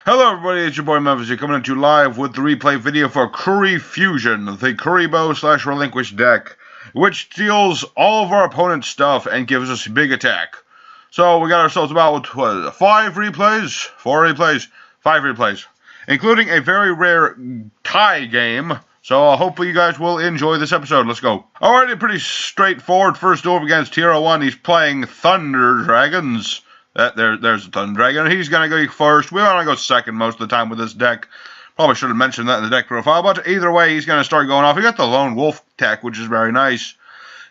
Hello everybody, it's your boy Metalfoes here, coming at you live with the replay video for Kuri Fusion, the Kuri-Bow / Relinquish deck, which steals all of our opponent's stuff and gives us big attack. So we got ourselves about, 5 replays, including a very rare tie game. So hopefully you guys will enjoy this episode. Let's go. Alrighty, pretty straightforward. First over against Hero 1, he's playing Thunder Dragons. There's a Thunder Dragon. He's going to go first. We want to go second most of the time with this deck. Probably should have mentioned that in the deck profile, but either way, he's going to start going off. He got the Lone Wolf tech, which is very nice.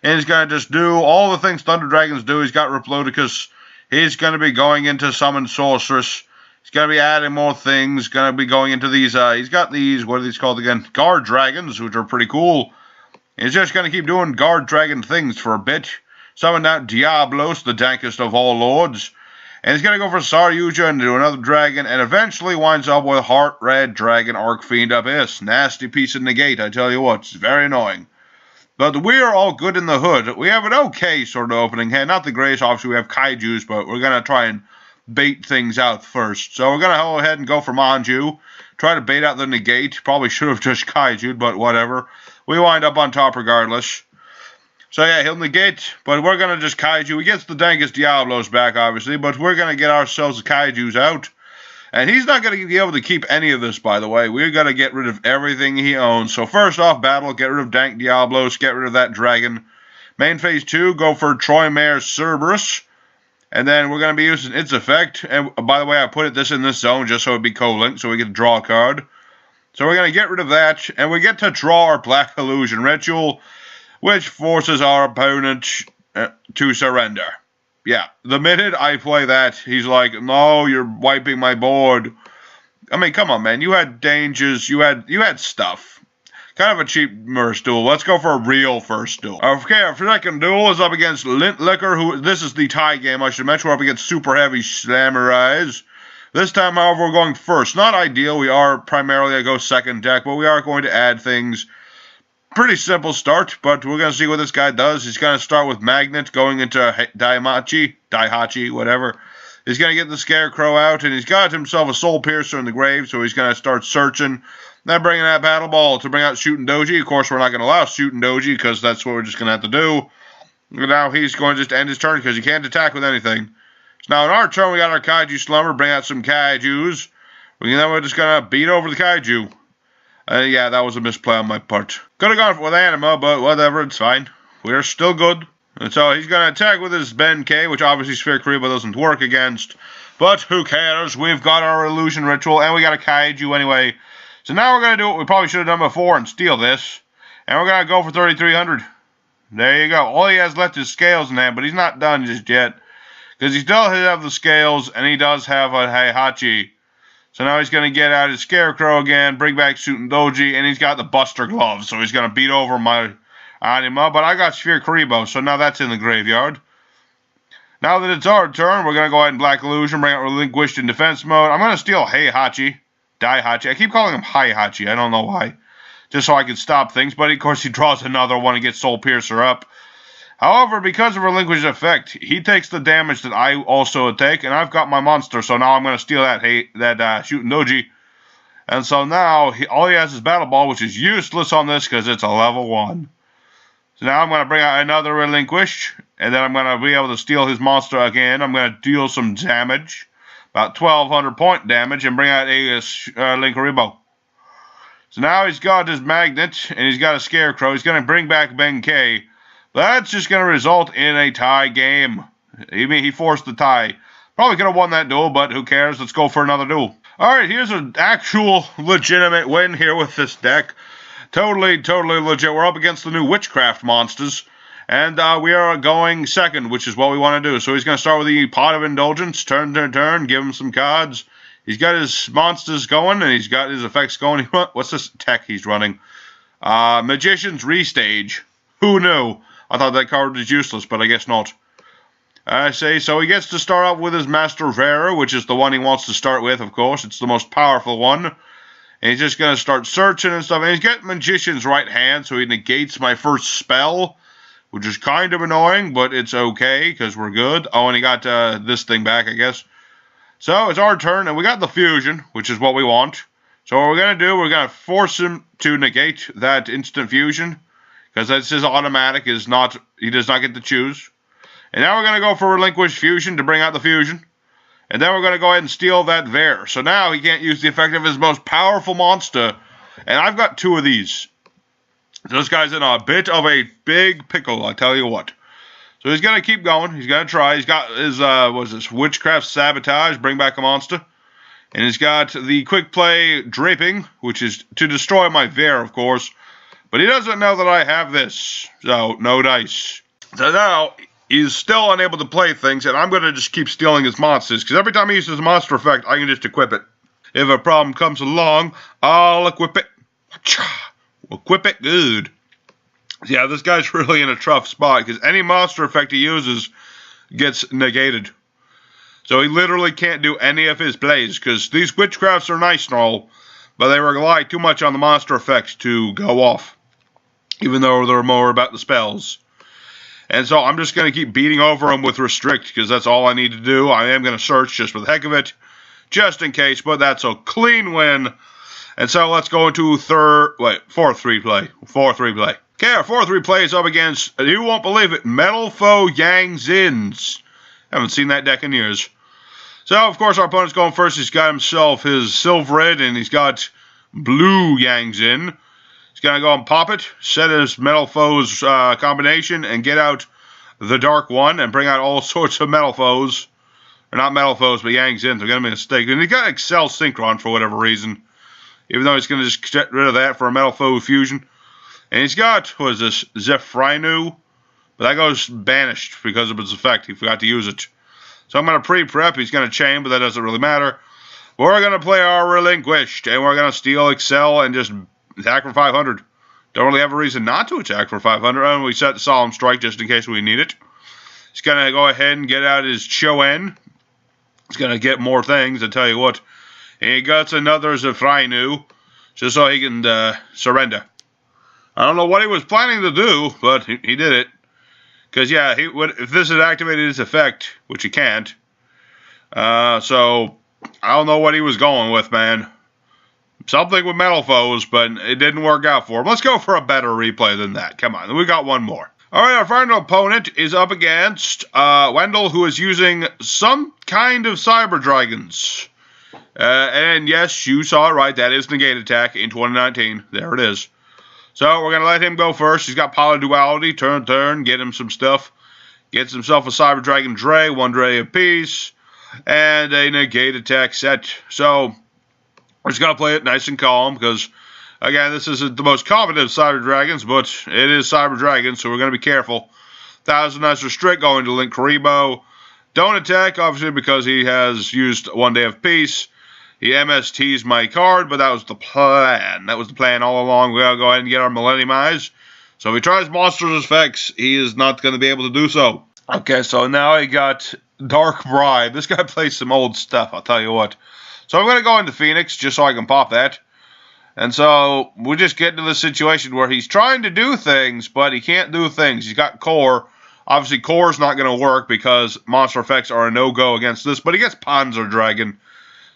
And he's going to just do all the things Thunder Dragons do. He's got Replodicus. He's going to be going into Summon Sorceress. He's going to be adding more things. Going to be going into these, he's got these, what are these called again? Guard Dragons, which are pretty cool. He's just going to keep doing Guard Dragon things for a bit. Summon out Diablos, the dankest of all lords. And he's going to go for Saryuja and do another dragon, and eventually winds up with Heart Red Dragon Arcfiend Abyss. Nasty piece of negate, I tell you what. It's very annoying. But we are all good in the hood. We have an okay sort of opening hand. Not the greatest, obviously we have Kaijus, but we're going to try and bait things out first. So we're going to go ahead and go for Manju. Try to bait out the negate. Probably should have just Kaiju'd, but whatever. We wind up on top regardless. So yeah, he'll negate, but we're going to just Kaiju. He gets the dankest Diablos back, obviously, but we're going to get ourselves the Kaijus out. And he's not going to be able to keep any of this, by the way. We're going to get rid of everything he owns. So first off, battle, get rid of dank Diablos, get rid of that dragon. Main phase 2, go for Troymare Cerberus. And then we're going to be using its effect. And by the way, I put this in this zone just so it'd be co-linked, so we get to draw a card. So we're going to get rid of that, and we get to draw our Black Illusion Ritual, which forces our opponent to surrender. Yeah, the minute I play that, he's like, no, you're wiping my board. I mean, come on, man. You had dangers. You had stuff. Kind of a cheap first duel. Let's go for a real first duel. Okay, our second duel is up against Lint Liquor, who, this is the tie game, I should mention. We're up against SuperHeavy Samurais. This time, however, we're going first. Not ideal. We are primarily a go second deck, but we are going to add things. Pretty simple start, but we're going to see what this guy does. He's going to start with Magnet, going into Daihachi, whatever. He's going to get the Scarecrow out, and he's got himself a Soul Piercer in the grave, so he's going to start searching. Then bringing that Battle Ball to bring out Shooting Doji. Of course, we're not going to allow Shooting Doji, because that's what we're just going to have to do. Now he's going to just end his turn, because he can't attack with anything. So now in our turn, we got our Kaiju Slumber, bring out some Kaijus. Then we're just going to beat over the Kaiju. Yeah, that was a misplay on my part. Could have gone with Anima, but whatever, it's fine. We're still good. And so he's going to attack with his Ben K, which obviously Sphere Kuriboh doesn't work against. But who cares? We've got our Illusion Ritual, and we got a Kaiju anyway. So now we're going to do what we probably should have done before and steal this. And we're going to go for 3,300. There you go. All he has left is Scales in hand, but he's not done just yet. Because he still has the Scales, and he does have a Heihachi. So now he's going to get out his Scarecrow again, bring back Shooting Doji, and he's got the Buster Gloves, so he's going to beat over my Anima. But I got Sphere Kuriboh, so now that's in the graveyard. Now that it's our turn, we're going to go ahead and Black Illusion, bring out Relinquished in defense mode. I'm going to steal Daihachi. I keep calling him Heihachi, I don't know why. Just so I can stop things, but of course he draws another one and gets Soul Piercer up. However, because of Relinquished effect, he takes the damage that I also take, and I've got my monster, so now I'm going to steal that Shooting Doji. And so now, all he has is Battle Ball, which is useless on this because it's a level 1. So now I'm going to bring out another Relinquish, and then I'm going to be able to steal his monster again. I'm going to deal some damage, about 1,200 point damage, and bring out a Kuri-Ritual. So now he's got his Magnet, and he's got a Scarecrow. He's going to bring back Ben K. That's just going to result in a tie game. He forced the tie. Probably could have won that duel, but who cares? Let's go for another duel. Alright, here's an actual legitimate win here with this deck. Totally legit. We're up against the new Witchcraft monsters. And we are going second, which is what we want to do. So he's going to start with the Pot of Indulgence. Turn, give him some cards. He's got his monsters going, and he's got his effects going. What's this tech he's running? Magician's Restage. Who knew? I thought that card was useless, but I guess not. I say, so he gets to start off with his Master Vera, which is the one he wants to start with, of course. It's the most powerful one. And he's just going to start searching and stuff. And he's got Magician's Right Hand, so he negates my first spell, which is kind of annoying, but it's okay, because we're good. Oh, and he got this thing back, I guess. So it's our turn, and we got the fusion, which is what we want. So what we're going to do, we're going to force him to negate that instant fusion, because that's his automatic, he does not get to choose. And now we're going to go for relinquish fusion to bring out the fusion. And then we're going to go ahead and steal that there. So now he can't use the effect of his most powerful monster. And I've got 2 of these. So this guy's in a bit of a big pickle, I tell you what. So he's going to keep going. He's going to try. He's got his, Witchcraft Sabotage, bring back a monster. And he's got the quick play Draping, which is to destroy my Vare, of course. But he doesn't know that I have this. So, no dice. So now, he's still unable to play things, and I'm going to just keep stealing his monsters, because every time he uses a monster effect, I can just equip it. If a problem comes along, I'll equip it. Equip it good. Yeah, this guy's really in a tough spot, because any monster effect he uses gets negated. So he literally can't do any of his plays, because these Witchcrafts are nice and all, but they rely too much on the monster effects to go off, even though they're more about the spells. And so I'm just going to keep beating over him with Restrict, because that's all I need to do. I am going to search just for the heck of it, just in case, but that's a clean win. And so let's go into 4-3 play. 4-3 play. Okay, our 4-3 play is up against, you won't believe it, Metalfoes Yang Zins. Haven't seen that deck in years. So, of course, our opponent's going first. He's got himself his Silvered, and he's got blue Yang Zin. He's going to go and pop it, set his Metalfoes combination, and get out the Dark One, and bring out all sorts of Metalfoes. Or not Metalfoes, but Yang Zins. They're going to be a mistake. And he got Excel Synchron for whatever reason. Even though he's going to just get rid of that for a Metalfoes fusion. And he's got, what is this, Zephrinu? But that goes banished because of its effect. He forgot to use it. So I'm going to pre-prep. He's going to chain, but that doesn't really matter. We're going to play our Relinquished, and we're going to steal Excel and just attack for 500. Don't really have a reason not to attack for 500. And we set the Solemn Strike just in case we need it. He's going to go ahead and get out his Choen. He's going to get more things, I tell you what. And he got another Zephrinu, just so he can surrender. I don't know what he was planning to do, but he did it. Because, yeah, if this had activated his effect, which he can't. So, I don't know what he was going with, man. Something with Metalfoes, but it didn't work out for him. Let's go for a better replay than that. Come on, we got one more. Alright, our final opponent is up against Wendell, who is using some kind of Cyber Dragons. And yes, you saw it right. That is Negate Attack in 2019. There it is. So we're going to let him go first. He's got Polyduality. Turn. Get him some stuff. Gets himself a Cyber Dragon Dre. 1 Dre apiece. And a Negate Attack set. So we're just going to play it nice and calm. Because, again, this isn't the most competent Cyber Dragons. But it is Cyber Dragons. So we're going to be careful. 1,000 Nice Restrict going to link Kuri-Ritual. Don't attack, obviously, because he has used 1 Day of Peace. He MSTs my card, but that was the plan. That was the plan all along. We're going to go ahead and get our Millennium Eyes. So if he tries Monsters effects, he is not going to be able to do so. Okay, so now he got Dark Bribe. This guy plays some old stuff, I'll tell you what. So I'm going to go into Phoenix, just so I can pop that. And so we just get into this situation where he's trying to do things, but he can't do things. He's got Core. Obviously, Core's not going to work because monster effects are a no-go against this, but he gets Panzer Dragon.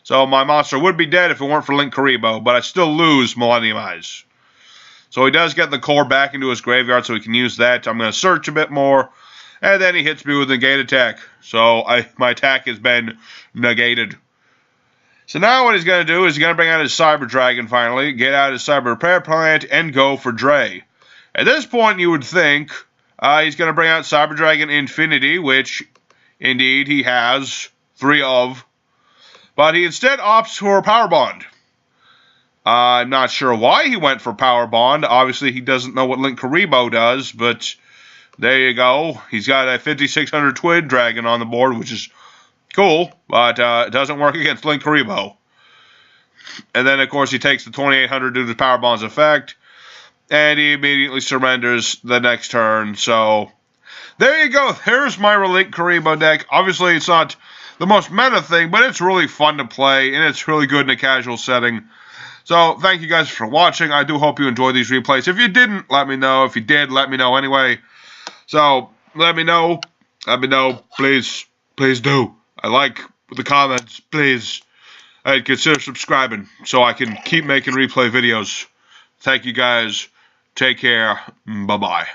So my monster would be dead if it weren't for Link Kuri-Ritual, but I still lose Millennium Eyes. So he does get the Core back into his graveyard, so he can use that. I'm going to search a bit more, and then he hits me with a Negate Attack. So my attack has been negated. So now what he's going to do is he's going to bring out his Cyber Dragon finally, get out his Cyber Repair Plant, and go for Dre. At this point, you would think he's going to bring out Cyber Dragon Infinity, which indeed he has 3 of. But he instead opts for Power Bond. I'm not sure why he went for Power Bond. Obviously, he doesn't know what Link Kuri-Ritual does, but there you go. He's got a 5600 Twin Dragon on the board, which is cool, but it doesn't work against Link Kuri-Ritual. And then, of course, he takes the 2800 due to Power Bond's effect, and he immediately surrenders the next turn. So, there you go. There's my Link Kuri-Ritual deck. Obviously, it's not the most meta thing, but it's really fun to play, and it's really good in a casual setting. So, thank you guys for watching. I do hope you enjoyed these replays. If you didn't, let me know. If you did, let me know anyway. So, let me know. Let me know. Please do. I like with the comments, please. And consider subscribing so I can keep making replay videos. Thank you guys. Take care. Bye-bye.